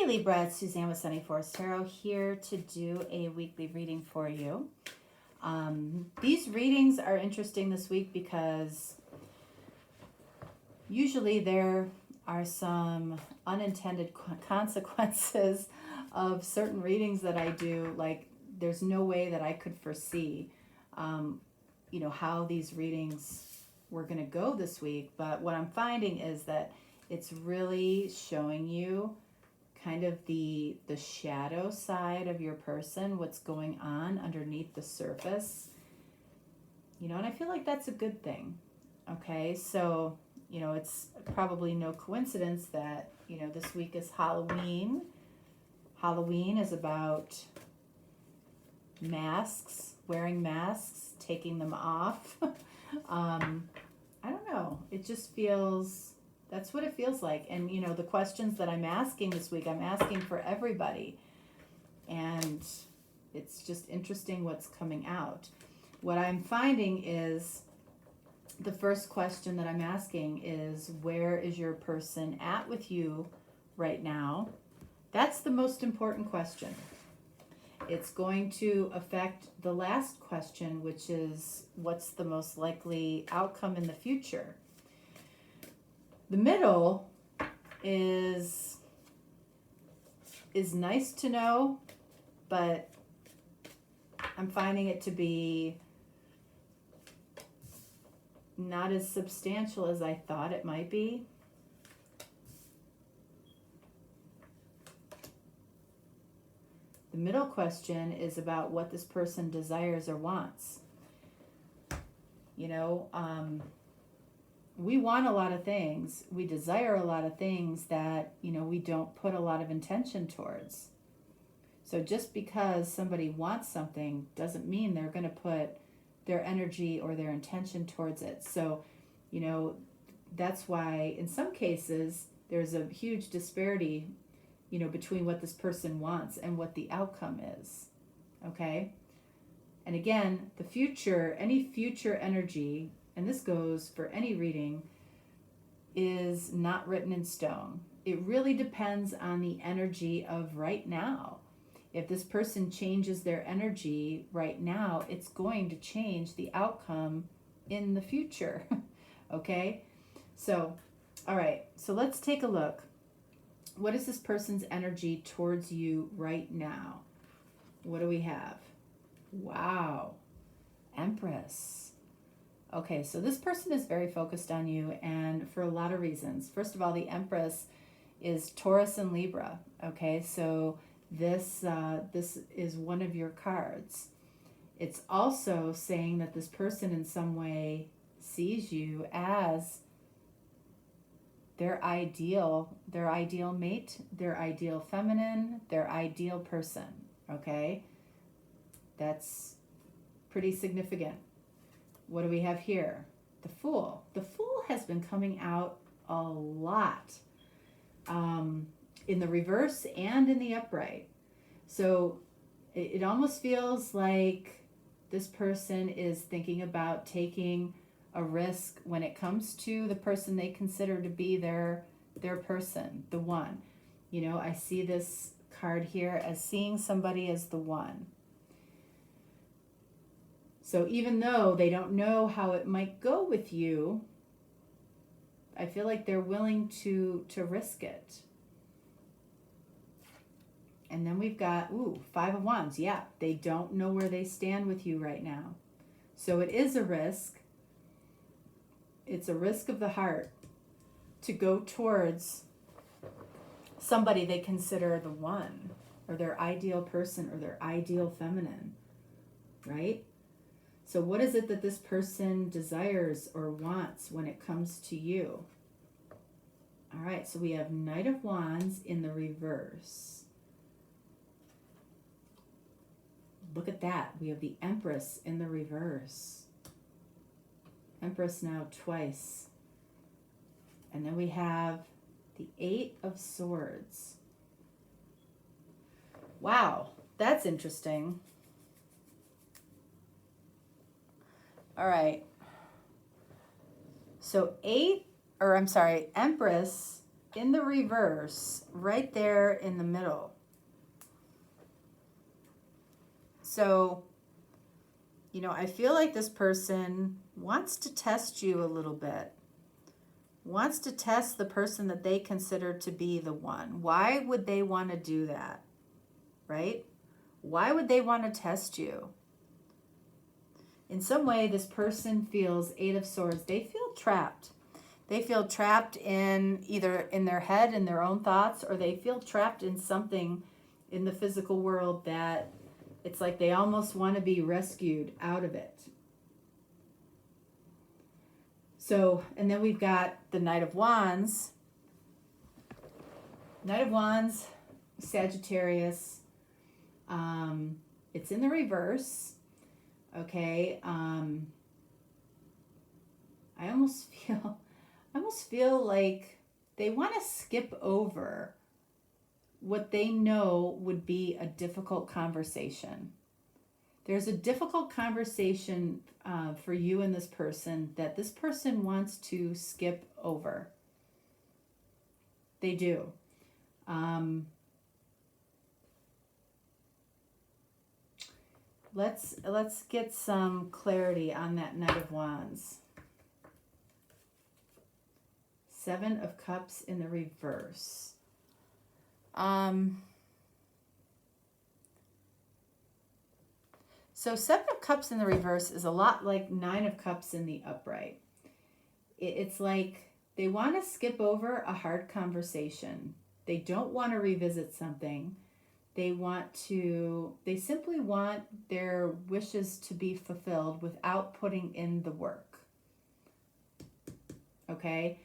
Libra, it's Suzanne with Sunny Force Tarot here to do a weekly reading for you. These readings are interesting this week because usually there are some unintended consequences of certain readings that I do. Like there's no way that I could foresee, how these readings were going to go this week. But what I'm finding is that it's really showing you kind of the shadow side of your person, what's going on underneath the surface, and I feel like that's a good thing. Okay, so it's probably no coincidence that this week is Halloween. Halloween is about masks, wearing masks, taking them off. I don't know, it just feels, that's what it feels like. And the questions that I'm asking this week, I'm asking for everybody. And it's just interesting what's coming out. What I'm finding is the first question that I'm asking is, where is your person at with you right now? That's the most important question. It's going to affect the last question, which is, what's the most likely outcome in the future? The middle is nice to know, but I'm finding it to be not as substantial as I thought it might be. The middle question is about what this person desires or wants. We want a lot of things. We desire a lot of things that, we don't put a lot of intention towards. So just because somebody wants something doesn't mean they're going to put their energy or their intention towards it. So, that's why in some cases there's a huge disparity, between what this person wants and what the outcome is. Okay? And again, the future, any future energy, and this goes for any reading, is not written in stone. It really depends on the energy of right now. If this person changes their energy right now, it's going to change the outcome in the future. Okay? So, all right. So let's take a look. What is this person's energy towards you right now? What do we have? Wow. Empress. Okay, so this person is very focused on you, and for a lot of reasons. First of all, the Empress is Taurus and Libra. Okay, so this is one of your cards. It's also saying that this person in some way sees you as their ideal mate, their ideal feminine, their ideal person. Okay, that's pretty significant. What do we have here? The Fool. The Fool has been coming out a lot in the reverse and in the upright. So it almost feels like this person is thinking about taking a risk when it comes to the person they consider to be their person, the one. I see this card here as seeing somebody as the one. So even though they don't know how it might go with you, I feel like they're willing to risk it. And then we've got, Five of Wands. Yeah, they don't know where they stand with you right now. So it is a risk. It's a risk of the heart to go towards somebody they consider the one, or their ideal person, or their ideal feminine, right? So what is it that this person desires or wants when it comes to you? All right, so we have Knight of Wands in the reverse. Look at that. We have the Empress in the reverse. Empress now twice. And then we have the Eight of Swords. Wow, that's interesting. All right. So Empress in the reverse, right there in the middle. So, you know, I feel like this person wants to test you a little bit, wants to test the person that they consider to be the one. Why would they want to do that, right? Why would they want to test you? In some way, this person feels Eight of Swords. They feel trapped. They feel trapped in either in their head, in their own thoughts, or they feel trapped in something in the physical world that it's like they almost want to be rescued out of it. So, and then we've got the Knight of Wands. Knight of Wands, Sagittarius. It's in the reverse. Okay. I almost feel like they want to skip over what they know would be a difficult conversation. There's a difficult conversation for you and this person that this person wants to skip over. They do. Let's get some clarity on that Knight of Wands. Seven of Cups in the reverse. So Seven of Cups in the reverse is a lot like Nine of Cups in the upright. It's like they want to skip over a hard conversation. They don't want to revisit something. They simply want their wishes to be fulfilled without putting in the work. Okay?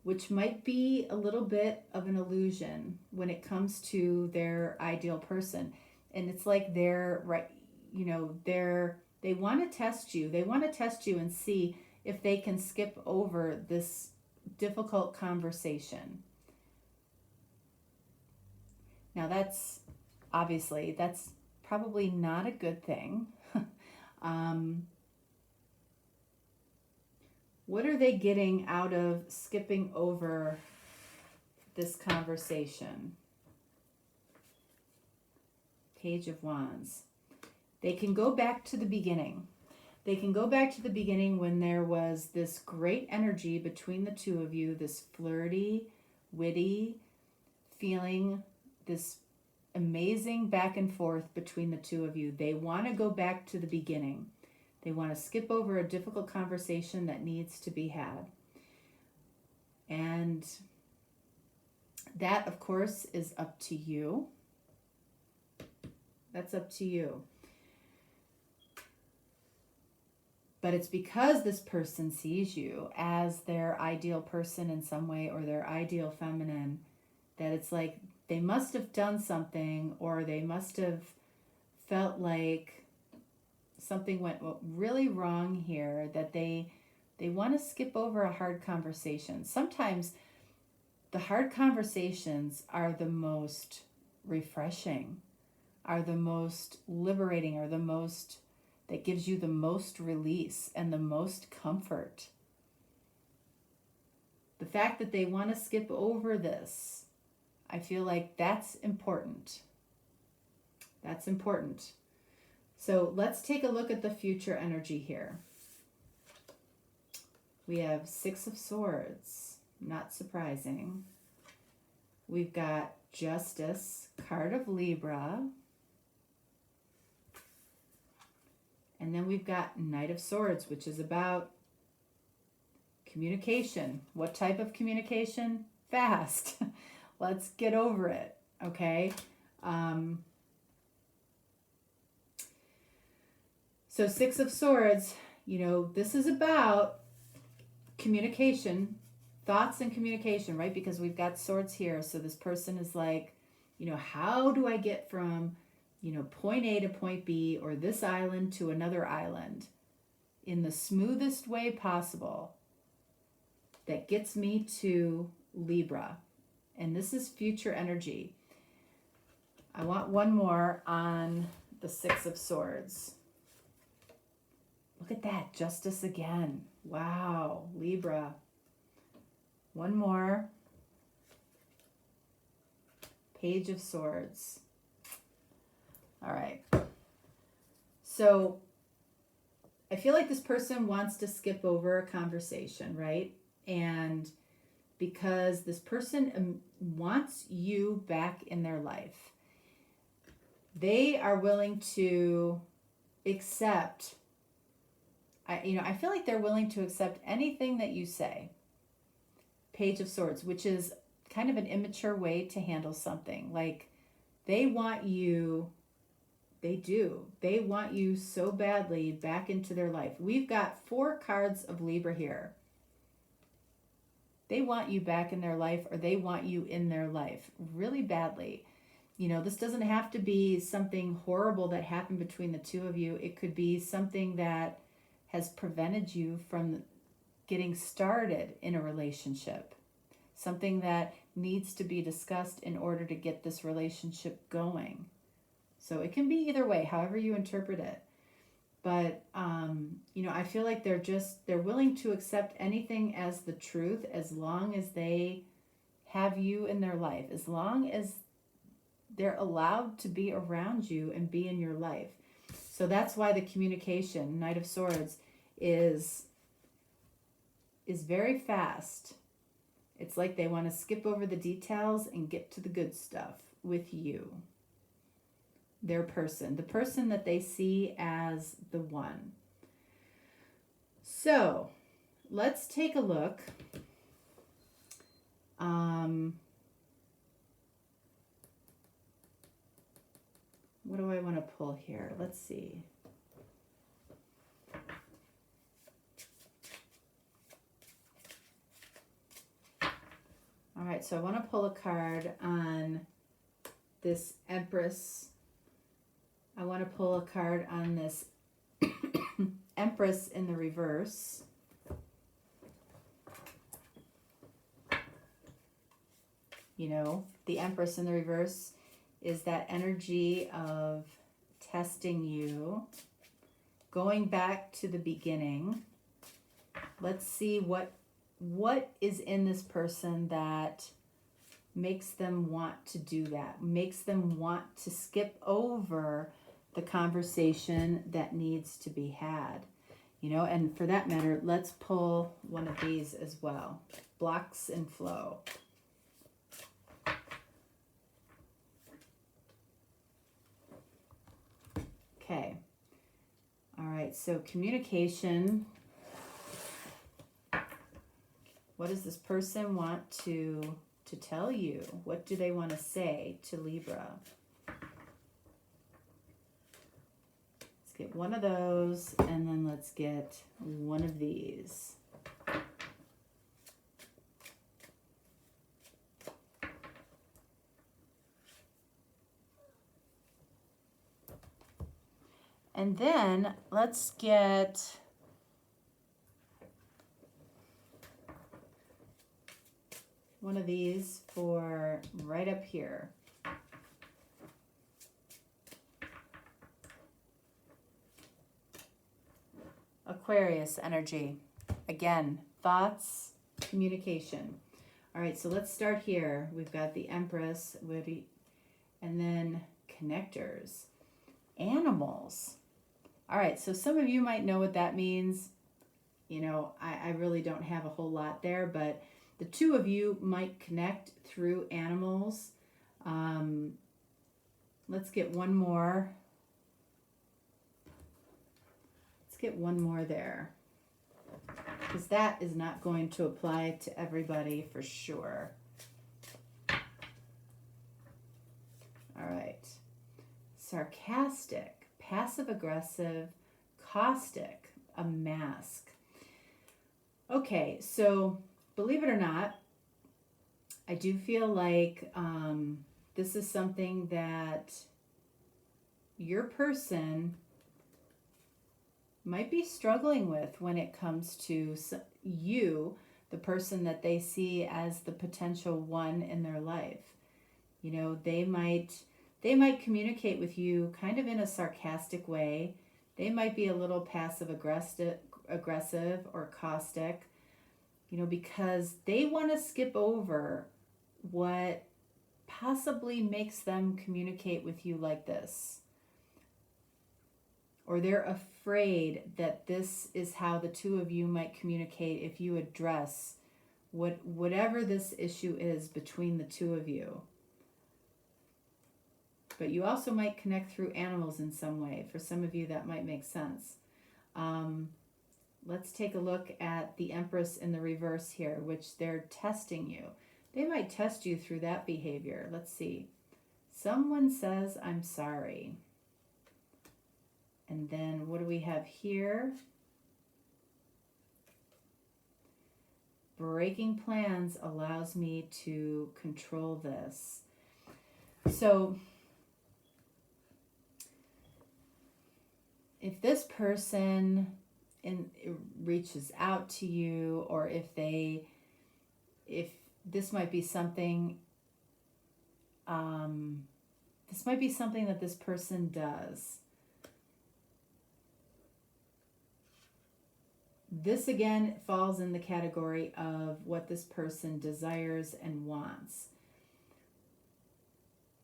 Which might be a little bit of an illusion when it comes to their ideal person. And it's like they're right, you know, they want to test you. They want to test you and see if they can skip over this difficult conversation. Now that's probably not a good thing. What are they getting out of skipping over this conversation? Page of Wands. They can go back to the beginning. They can go back to the beginning when there was this great energy between the two of you, this flirty, witty feeling, this amazing back and forth between the two of you. They want to go back to the beginning. They want to skip over a difficult conversation that needs to be had. And that, of course, is up to you. That's up to you. But it's because this person sees you as their ideal person in some way, or their ideal feminine, that it's like they must have done something, or they must have felt like something went really wrong here, that they want to skip over a hard conversation. Sometimes the hard conversations are the most refreshing, are the most liberating, are the most, that gives you the most release and the most comfort. The fact that they want to skip over this, I feel like that's important. That's important. So let's take a look at the future energy here. We have Six of Swords, not surprising. We've got Justice, card of Libra. And then we've got Knight of Swords, which is about communication. What type of communication? Fast. Let's get over it, okay? So Six of Swords, you know, this is about communication, thoughts and communication, right? Because we've got swords here. So this person is like, you know, how do I get from, you know, point A to point B, or this island to another island in the smoothest way possible that gets me to Libra? And this is future energy. I want one more on the Six of Swords. Look at that, Justice again. Wow, Libra. One more. Page of Swords. All right. So I feel like this person wants to skip over a conversation, right? And because this person wants you back in their life, they are willing to accept, I feel like they're willing to accept anything that you say. Page of Swords, which is kind of an immature way to handle something. Like, they want you, they do. They want you so badly back into their life. We've got 4 cards of Libra here. They want you back in their life, or they want you in their life really badly. This doesn't have to be something horrible that happened between the two of you. It could be something that has prevented you from getting started in a relationship. Something that needs to be discussed in order to get this relationship going. So it can be either way, however you interpret it. But, I feel like they're willing to accept anything as the truth as long as they have you in their life, as long as they're allowed to be around you and be in your life. So that's why the communication, Knight of Swords, is very fast. It's like they want to skip over the details and get to the good stuff with you. Their person, the person that they see as the one. So let's take a look. What do I want to pull here? Let's see. All right, so I want to pull a card on this Empress. I want to pull a card on this Empress in the reverse. The Empress in the reverse is that energy of testing you, going back to the beginning. Let's see what is in this person that makes them want to do that, makes them want to skip over the conversation that needs to be had. And for that matter, let's pull one of these as well. Blocks and flow. Okay. All right, so communication. What does this person want to tell you? What do they want to say to Libra? Let's get one of those, and then let's get one of these. And then let's get one of these for right up here. Aquarius energy. Again, thoughts, communication. All right, so let's start here. We've got the Empress, and then connectors. Animals. All right, so some of you might know what that means. I really don't have a whole lot there, but the two of you might connect through animals. Let's get one more. Let's get one more there, because that is not going to apply to everybody for sure. All right. Sarcastic, passive-aggressive, caustic, a mask. Okay, so believe it or not, I do feel like this is something that your person might be struggling with when it comes to you, the person that they see as the potential one in their life. They might communicate with you kind of in a sarcastic way. They might be a little passive-aggressive or caustic, because they want to skip over what possibly makes them communicate with you like this. Or they're afraid that this is how the two of you might communicate if you address whatever this issue is between the two of you. But you also might connect through animals in some way. For some of you, that might make sense. Let's take a look at the Empress in the reverse here, which they're testing you. They might test you through that behavior. Let's see. Someone says, I'm sorry. And then what do we have here? Breaking plans allows me to control this. So if this person reaches out to you, or if this might be something, this might be something that this person does. This again falls in the category of what this person desires and wants.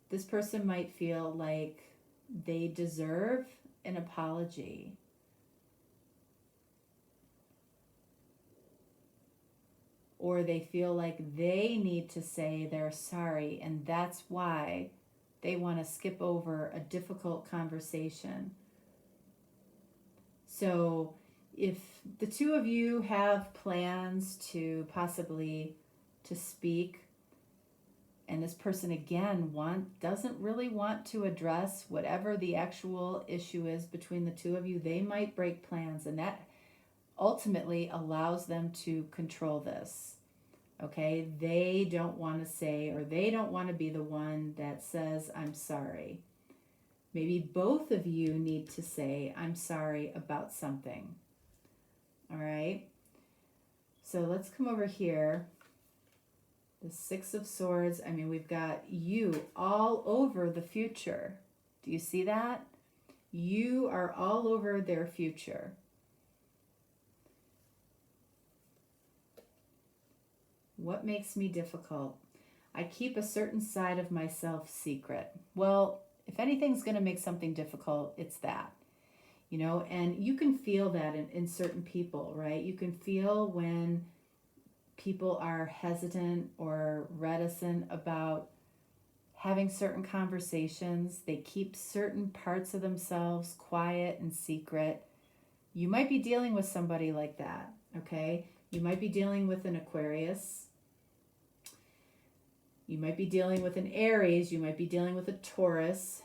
This person might feel like they deserve an apology. Or they feel like they need to say they're sorry, and that's why they want to skip over a difficult conversation. So if the two of you have plans to possibly to speak, and this person again doesn't really want to address whatever the actual issue is between the two of you, they might break plans, and that ultimately allows them to control this. Okay, they don't want to say, or they don't want to be the one that says, I'm sorry. Maybe both of you need to say, I'm sorry about something. All right, so let's come over here. The Six of Swords, I mean, we've got you all over the future. Do you see that? You are all over their future. What makes me difficult? I keep a certain side of myself secret. Well, if anything's going to make something difficult, it's that. You know, and you can feel that in certain people, right? You can feel when people are hesitant or reticent about having certain conversations. They keep certain parts of themselves quiet and secret. You might be dealing with somebody like that, okay? You might be dealing with an Aquarius. You might be dealing with an Aries. You might be dealing with a Taurus.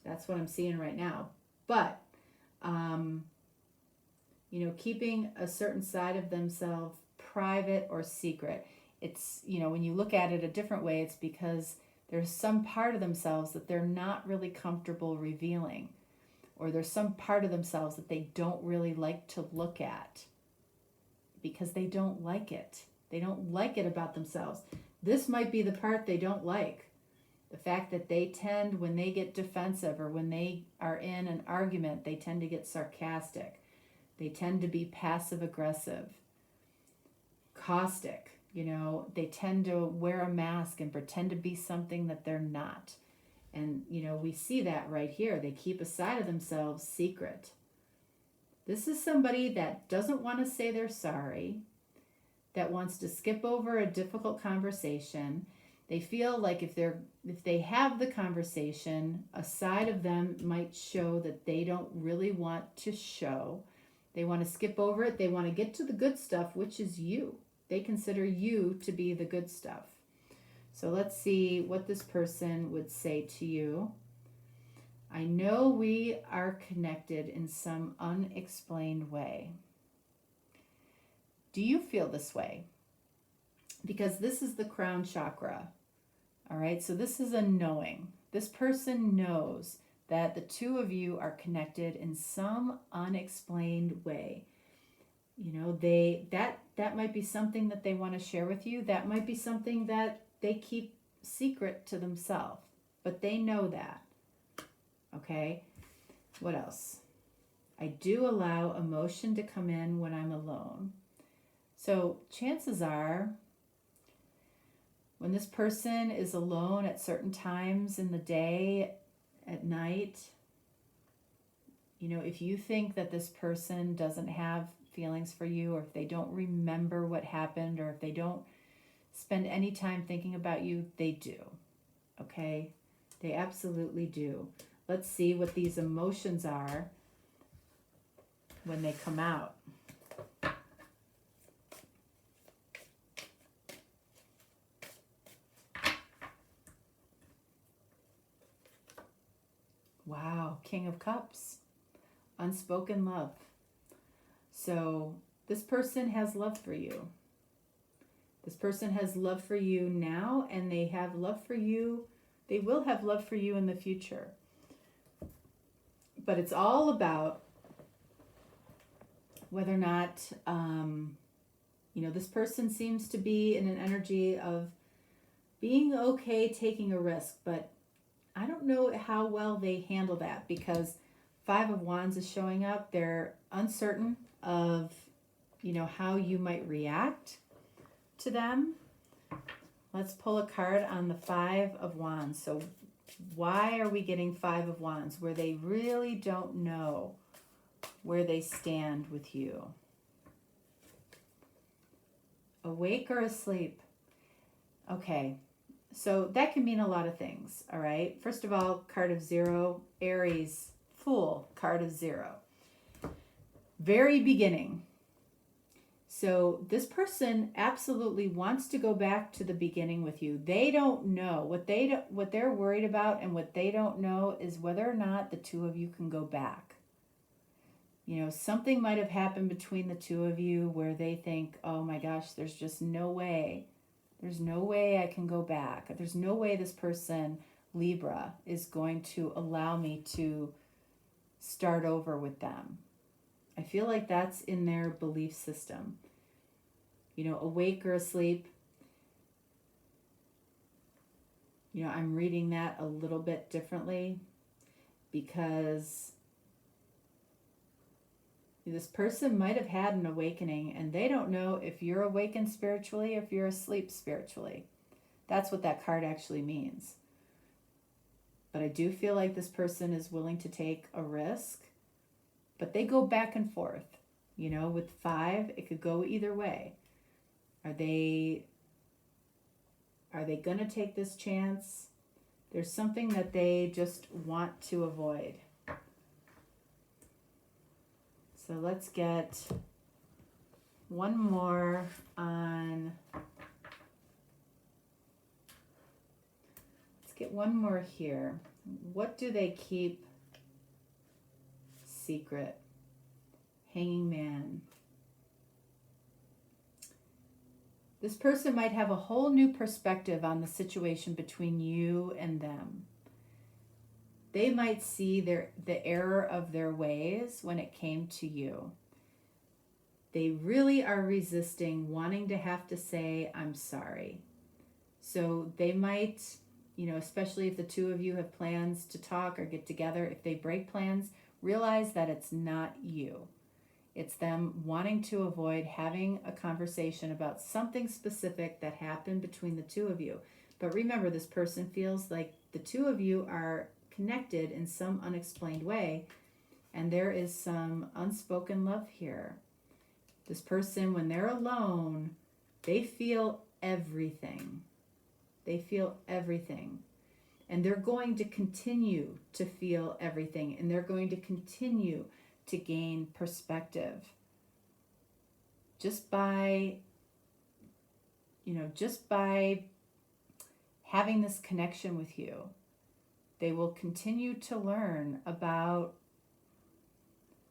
That's what I'm seeing right now. But, you know, keeping a certain side of themselves private or secret. It's, you know, when you look at it a different way, it's because there's some part of themselves that they're not really comfortable revealing. Or there's some part of themselves that they don't really like to look at because they don't like it. They don't like it about themselves. This might be the part they don't like. The fact that they tend, when they get defensive or when they are in an argument, they tend to get sarcastic. They tend to be passive aggressive, caustic. You know, they tend to wear a mask and pretend to be something that they're not. And, you know, we see that right here. They keep a side of themselves secret. This is somebody that doesn't want to say they're sorry, that wants to skip over a difficult conversation. They feel like if they have the conversation, a side of them might show that they don't really want to show. They want to skip over it. They want to get to the good stuff, which is you. They consider you to be the good stuff. So let's see what this person would say to you. I know we are connected in some unexplained way. Do you feel this way? Because this is the crown chakra. All right, so this is a knowing. This person knows that the two of you are connected in some unexplained way. You know, that might be something that they want to share with you. That might be something that they keep secret to themselves, but they know that. Okay, what else? I do allow emotion to come in when I'm alone. So chances are When this person is alone at certain times in the day, at night, you know, if you think that this person doesn't have feelings for you, or if they don't remember what happened, or if they don't spend any time thinking about you, they do. Okay? They absolutely do. Let's see what these emotions are when they come out. Wow, King of Cups, unspoken love. So this person has love for you. This person has love for you now, and they have love for you. They will have love for you in the future. But it's all about whether or not, you know, this person seems to be in an energy of being okay taking a risk, but I don't know how well they handle that, because Five of Wands is showing up. They're uncertain of, you know, how you might react to them. Let's pull a card on the Five of Wands. So why are we getting Five of Wands? Where they really don't know where they stand with you. Awake or asleep? Okay. So that can mean a lot of things, all right? First of all, card of 0, Aries, Fool, card of 0. Very beginning. So this person absolutely wants to go back to the beginning with you. They don't know. What they're worried about, and what they don't know, is whether or not the two of you can go back. You know, something might have happened between the two of you where they think, oh my gosh, there's just no way. There's no way I can go back. There's no way this person, Libra, is going to allow me to start over with them. I feel like that's in their belief system. You know, awake or asleep. You know, I'm reading that a little bit differently, because this person might have had an awakening, and they don't know if you're awakened spiritually or if you're asleep spiritually. That's what that card actually means. But I do feel like this person is willing to take a risk, but they go back and forth. You know, with 5, it could go either way. Are they going to take this chance? There's something that they just want to avoid. So let's get one more on, let's get one more here. What do they keep secret? Hanging Man. This person might have a whole new perspective on the situation between you and them. They might see the error of their ways when it came to you. They really are resisting wanting to have to say, I'm sorry. So they might, you know, especially if the two of you have plans to talk or get together, if they break plans, realize that it's not you. It's them wanting to avoid having a conversation about something specific that happened between the two of you. But remember, this person feels like the two of you are connected in some unexplained way, and there is some unspoken love here. This person, when they're alone, they feel everything. They feel everything. And they're going to continue to feel everything, and they're going to continue to gain perspective just by having this connection with you. They will continue to learn about,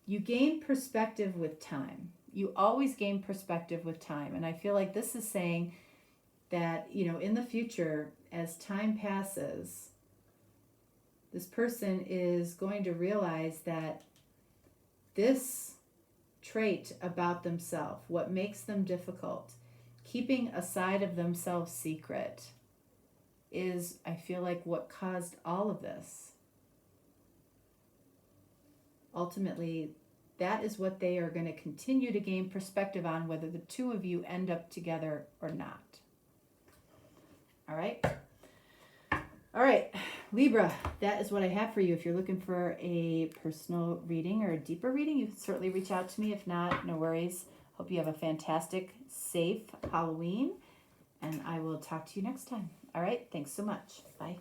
you gain perspective with time. You always gain perspective with time. And I feel like this is saying that, you know, in the future, as time passes, this person is going to realize that this trait about themselves, what makes them difficult, keeping a side of themselves secret, is, I feel like, what caused all of this. Ultimately, that is what they are going to continue to gain perspective on, whether the two of you end up together or not. All right. All right, Libra, that is what I have for you. If you're looking for a personal reading or a deeper reading, you can certainly reach out to me. If not, no worries. Hope you have a fantastic, safe Halloween, and I will talk to you next time. All right, thanks so much. Bye.